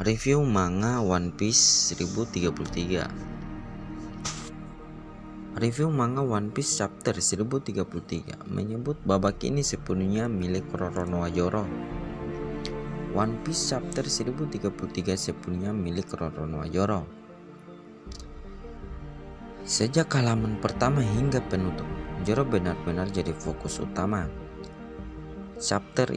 Review manga One Piece 1033. Review manga One Piece chapter 1033 menyebut babak ini sepenuhnya milik Roronoa Zoro. One Piece chapter 1033 sepenuhnya milik Roronoa Zoro. Sejak halaman pertama hingga penutup, Zoro benar-benar jadi fokus utama. Chapter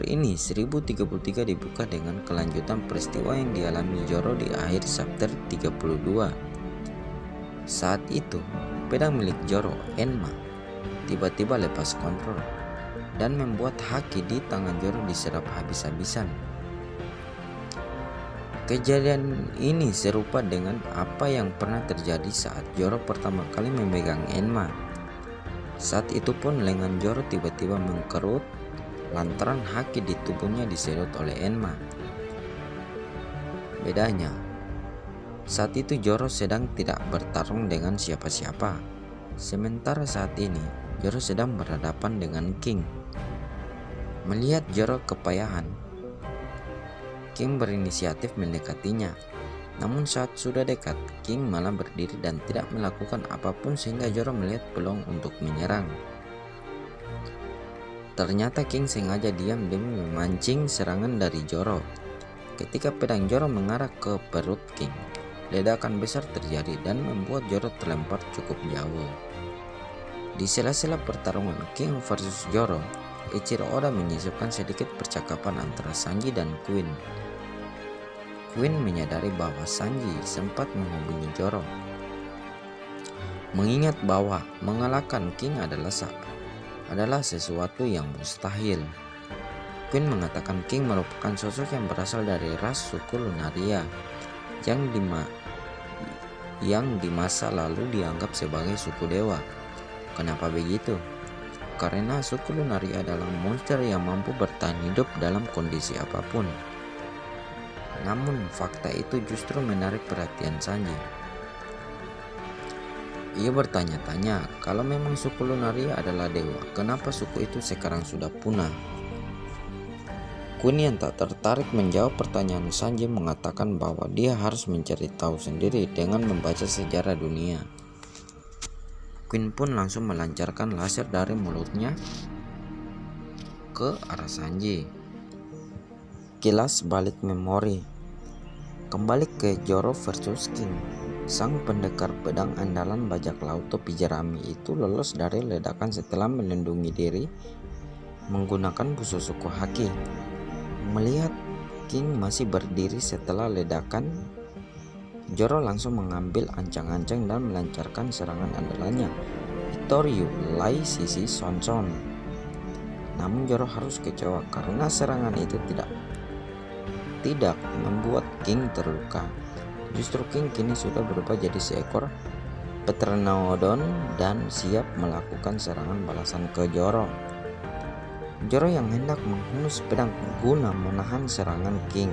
ini 1033 dibuka dengan kelanjutan peristiwa yang dialami Zoro di akhir chapter 32. Saat itu, pedang milik Zoro, Enma, tiba-tiba lepas kontrol dan membuat haki di tangan Zoro diserap habis-habisan. Kejadian ini serupa dengan apa yang pernah terjadi saat Zoro pertama kali memegang Enma. Saat itu pun lengan Zoro tiba-tiba mengkerut lantaran haki di tubuhnya disedot oleh Enma. Bedanya, saat itu Zoro sedang tidak bertarung dengan siapa-siapa, sementara saat ini Zoro sedang berhadapan dengan King. Melihat Zoro kepayahan, King berinisiatif mendekatinya. Namun saat sudah dekat, King malah berdiri dan tidak melakukan apapun sehingga Zoro melihat peluang untuk menyerang. Ternyata King sengaja diam demi memancing serangan dari Zoro. Ketika pedang Zoro mengarah ke perut King, ledakan besar terjadi dan membuat Zoro terlempar cukup jauh. Di sela-sela pertarungan King versus Zoro, Eiichiro Oda menyisipkan sedikit percakapan antara Sanji dan Queen. Queen menyadari bahwa Sanji sempat menghubungi Zoro, mengingat bahwa mengalahkan King adalah sesuatu yang mustahil. Queen mengatakan King merupakan sosok yang berasal dari ras suku Lunaria yang di masa lalu dianggap sebagai suku dewa. Kenapa begitu? Karena suku Lunaria adalah monster yang mampu bertahan hidup dalam kondisi apapun. Namun fakta itu justru menarik perhatian Sanji. Ia bertanya-tanya, kalau memang suku Lunaria adalah dewa, kenapa suku itu sekarang sudah punah? Queen yang tak tertarik menjawab pertanyaan Sanji mengatakan bahwa dia harus mencari tahu sendiri dengan membaca sejarah dunia. Queen pun langsung melancarkan laser dari mulutnya ke arah Sanji. Kilas balik memori. Kembali ke Zoro versus King. Sang pendekar pedang andalan bajak laut topi jerami itu lolos dari ledakan setelah melindungi diri menggunakan busuk suku haki. Melihat King masih berdiri setelah ledakan, Zoro langsung mengambil ancang-ancang dan melancarkan serangan andalannya, Itoryu Lai Sisi Sonson. Namun Zoro harus kecewa karena serangan itu tidak membuat King terluka. Justru King kini sudah berubah jadi seekor Pteranodon dan siap melakukan serangan balasan ke Zoro. Zoro yang hendak menghunus pedang guna menahan serangan King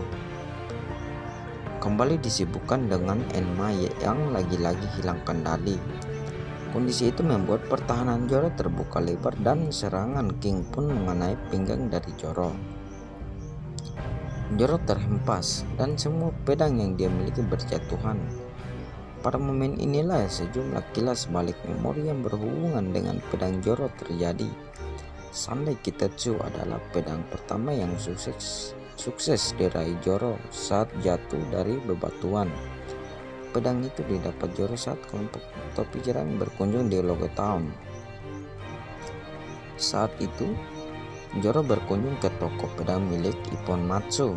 kembali disibukkan dengan Enma yang lagi-lagi hilang kendali. Kondisi itu membuat pertahanan Zoro terbuka lebar dan serangan King pun mengenai pinggang dari Zoro. Zoro terhempas dan semua pedang yang dia miliki berjatuhan. Pada momen inilah sejumlah kilas balik memori yang berhubungan dengan pedang Zoro terjadi. Sandai Kitetsu adalah pedang pertama yang sukses diraih Zoro saat jatuh dari bebatuan. Pedang itu didapat Zoro saat kelompok topi jerami berkunjung di Logo Town. Saat itu Zoro berkunjung ke toko pedang milik Ippon Matsu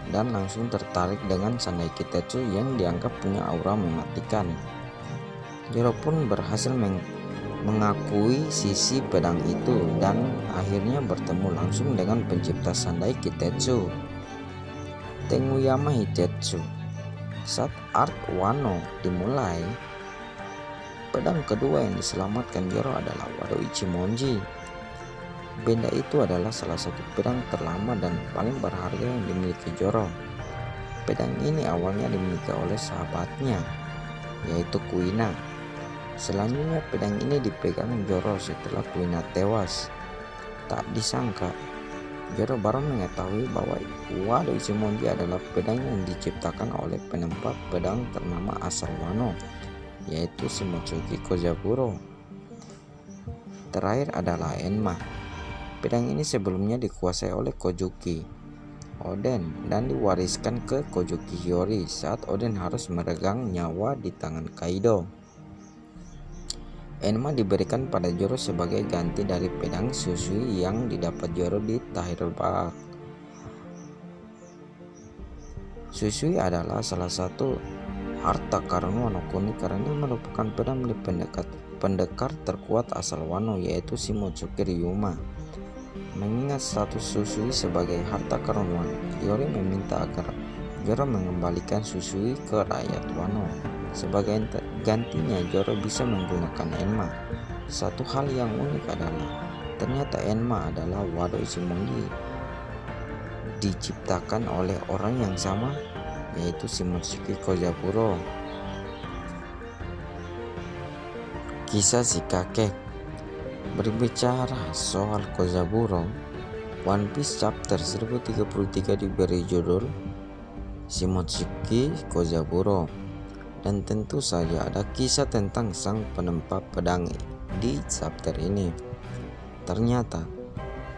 dan langsung tertarik dengan Sandai Kitetsu yang dianggap punya aura mematikan. Zoro pun berhasil mengakui sisi pedang itu dan akhirnya bertemu langsung dengan pencipta Sandai Kitetsu, Tenguyama Hitetsu. Saat Art Wano dimulai, pedang kedua yang diselamatkan Zoro adalah Wado Ichimonji. Benda itu adalah salah satu pedang terlama dan paling berharga yang dimiliki Zoro. Pedang ini awalnya dimiliki oleh sahabatnya, yaitu Kuina. Selanjutnya pedang ini dipegang Zoro setelah Kuina tewas. Tak disangka, Zoro baru mengetahui bahwa Wado Ichimonji adalah pedang yang diciptakan oleh penempat pedang ternama asal Wano, yaitu Shimotsuki Kozaburo. Terakhir adalah Enma. Pedang ini sebelumnya dikuasai oleh Kojuki Oden dan diwariskan ke Kojuki Hiyori saat Oden harus meregang nyawa di tangan Kaido. Enma diberikan pada Zoro sebagai ganti dari pedang Susui yang didapat Zoro di Tahir Barak. Susui adalah salah satu harta karun Wano Kuni karena merupakan pedang milik pendekar terkuat asal Wano, yaitu Shimotsuki Ryuma. Mengingat status Susui sebagai harta karun Wano, Hiyori meminta agar Zoro mengembalikan Susui ke rakyat Wano. Sebagai gantinya Zoro bisa menggunakan Enma. Satu hal yang unik adalah ternyata Enma adalah Wado Ichimonji diciptakan oleh orang yang sama, yaitu Shimotsuki Kozaburo. Kisah si kakek. Berbicara soal Kozaburo, One Piece chapter 1033 diberi judul Shimotsuki Kozaburo, dan tentu saja ada kisah tentang sang penempa pedang di chapter ini. Ternyata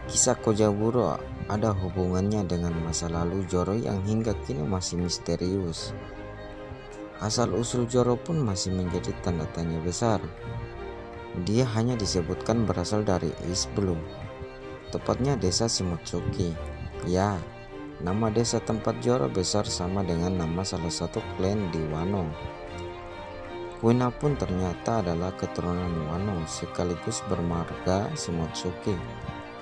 kisah Kozaburo ada hubungannya dengan masa lalu Zoro yang hingga kini masih misterius. Asal usul Zoro pun masih menjadi tanda tanya besar. Dia hanya disebutkan berasal dari East Blue, tepatnya desa Shimotsuki. Ya, nama desa tempat Zoro besar sama dengan nama salah satu klan di Wano. Kuina pun ternyata adalah keturunan Wano sekaligus bermarga Shimotsuki.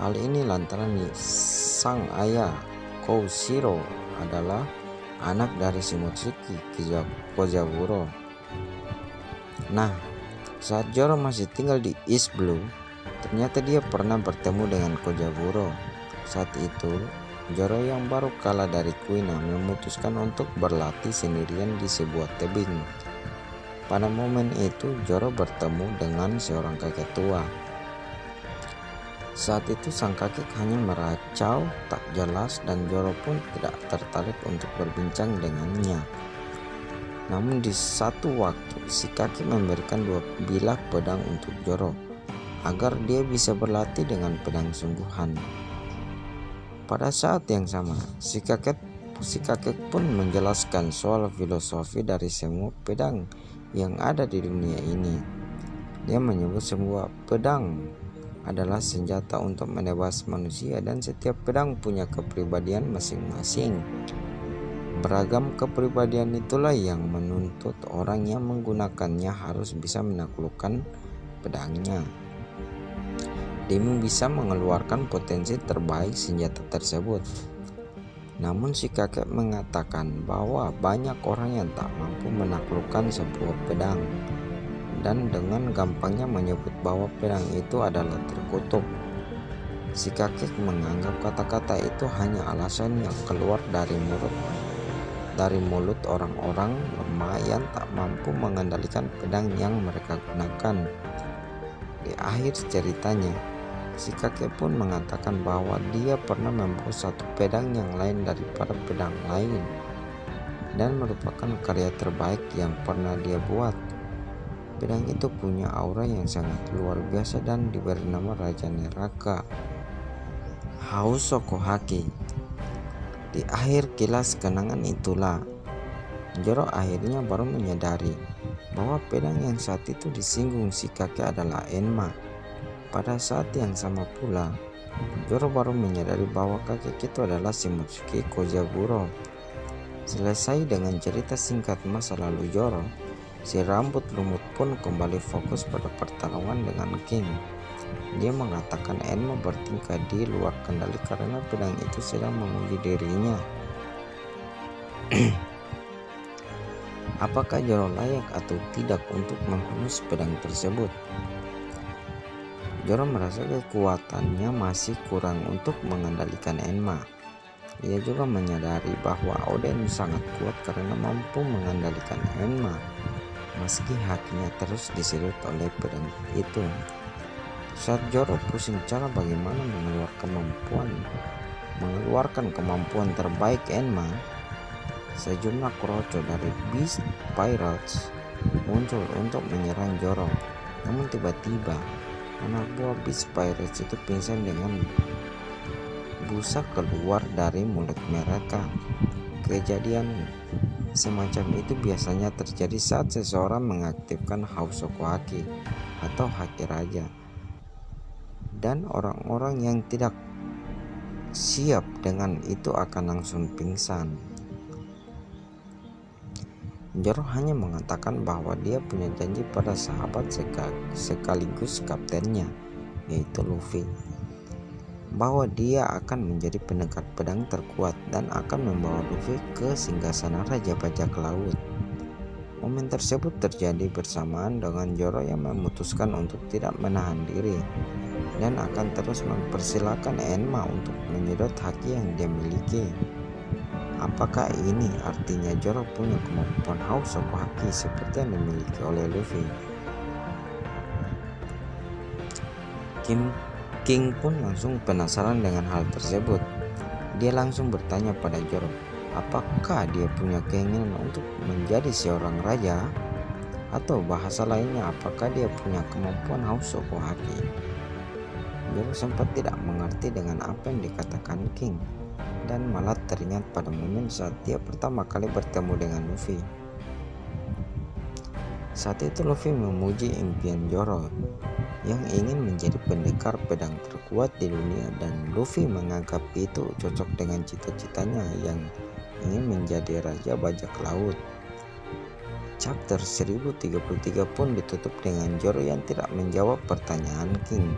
Hal ini lantaran sang ayah Koushiro adalah anak dari Shimotsuki Kozaburo. Nah, saat Zoro masih tinggal di East Blue, ternyata dia pernah bertemu dengan Kozaburo. Saat itu, Zoro yang baru kalah dari Kuina memutuskan untuk berlatih sendirian di sebuah tebing. Pada momen itu, Zoro bertemu dengan seorang kakek tua. Saat itu sang kakek hanya meracau tak jelas dan Zoro pun tidak tertarik untuk berbincang dengannya. Namun di satu waktu si kakek memberikan 2 bilah pedang untuk Zoro agar dia bisa berlatih dengan pedang sungguhan. Pada saat yang sama, si kakek pun menjelaskan soal filosofi dari semua pedang yang ada di dunia ini. Dia menyebut semua pedang adalah senjata untuk menebas manusia dan setiap pedang punya kepribadian masing-masing. Beragam kepribadian itulah yang menuntut orang yang menggunakannya harus bisa menaklukkan pedangnya demi bisa mengeluarkan potensi terbaik senjata tersebut. Namun si kakek mengatakan bahwa banyak orang yang tak mampu menaklukkan sebuah pedang dan dengan gampangnya menyebut bahwa pedang itu adalah terkutuk. Si kakek menganggap kata-kata itu hanya alasan yang keluar dari mulut orang-orang lemah yang tak mampu mengendalikan pedang yang mereka gunakan. Di akhir ceritanya, si kakek pun mengatakan bahwa dia pernah membawa satu pedang yang lain daripada pedang lain dan merupakan karya terbaik yang pernah dia buat. Pedang itu punya aura yang sangat luar biasa dan diberi nama Raja Neraka, Housoko Haki. Di akhir kilas kenangan itulah, Zoro akhirnya baru menyadari bahwa pedang yang saat itu disinggung si kakek adalah Enma. Pada saat yang sama pula, Zoro baru menyadari bahwa kakek itu adalah Shimotsuki Kozaburo. Selesai dengan cerita singkat masa lalu Zoro, si rambut lumut pun kembali fokus pada pertarungan dengan King. Dia mengatakan Enma bertingkah di luar kendali karena pedang itu sedang menguji dirinya. Apakah Zoro layak atau tidak untuk menghunus pedang tersebut? Zoro merasa kekuatannya masih kurang untuk mengendalikan Enma. Ia juga menyadari bahwa Oden sangat kuat karena mampu mengendalikan Enma, meski hakinya terus diseret oleh pedang itu. Saat Zoro pusing cara bagaimana mengeluarkan kemampuan mengeluarkan kemampuan terbaik Enma, sejumlah kroco dari Beast Pirates muncul untuk menyerang Zoro. Namun tiba-tiba anak buah Beast Pirates itu pingsan dengan busa keluar dari mulut mereka. Kejadian semacam itu biasanya terjadi saat seseorang mengaktifkan Hausokuhaki atau haki raja, dan orang-orang yang tidak siap dengan itu akan langsung pingsan. Zoro hanya mengatakan bahwa dia punya janji pada sahabat sekaligus kaptennya, yaitu Luffy, bahwa dia akan menjadi pendekar pedang terkuat dan akan membawa Luffy ke singgasana Raja Bajak Laut. Momen tersebut terjadi bersamaan dengan Zoro yang memutuskan untuk tidak menahan diri dan akan terus mempersilahkan Enma untuk menyedot haki yang dia miliki. Apakah ini artinya Zoro punya kemampuan Hausokuhaki seperti yang dimiliki oleh Luffy? King pun langsung penasaran dengan hal tersebut. Dia langsung bertanya pada Zoro, apakah dia punya keinginan untuk menjadi seorang raja? Atau bahasa lainnya, apakah dia punya kemampuan Hausokuhaki? Zoro sempat tidak mengerti dengan apa yang dikatakan King, dan malah teringat pada momen saat dia pertama kali bertemu dengan Luffy. Saat itu Luffy memuji impian Zoro yang ingin menjadi pendekar pedang terkuat di dunia, dan Luffy menganggap itu cocok dengan cita-citanya yang ingin menjadi Raja Bajak Laut. Chapter 1033 pun ditutup dengan Zoro yang tidak menjawab pertanyaan King,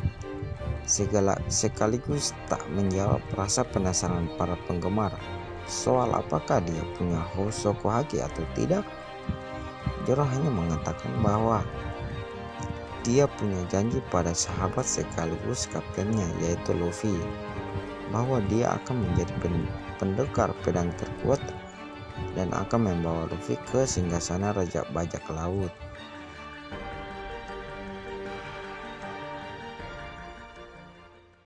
sekaligus tak menjawab rasa penasaran para penggemar soal apakah dia punya Hausokuhaki atau tidak. Zoro hanya mengatakan bahwa dia punya janji pada sahabat sekaligus kaptennya, yaitu Luffy, bahwa dia akan menjadi pendekar pedang terkuat dan akan membawa Luffy ke singgasana Raja Bajak Laut.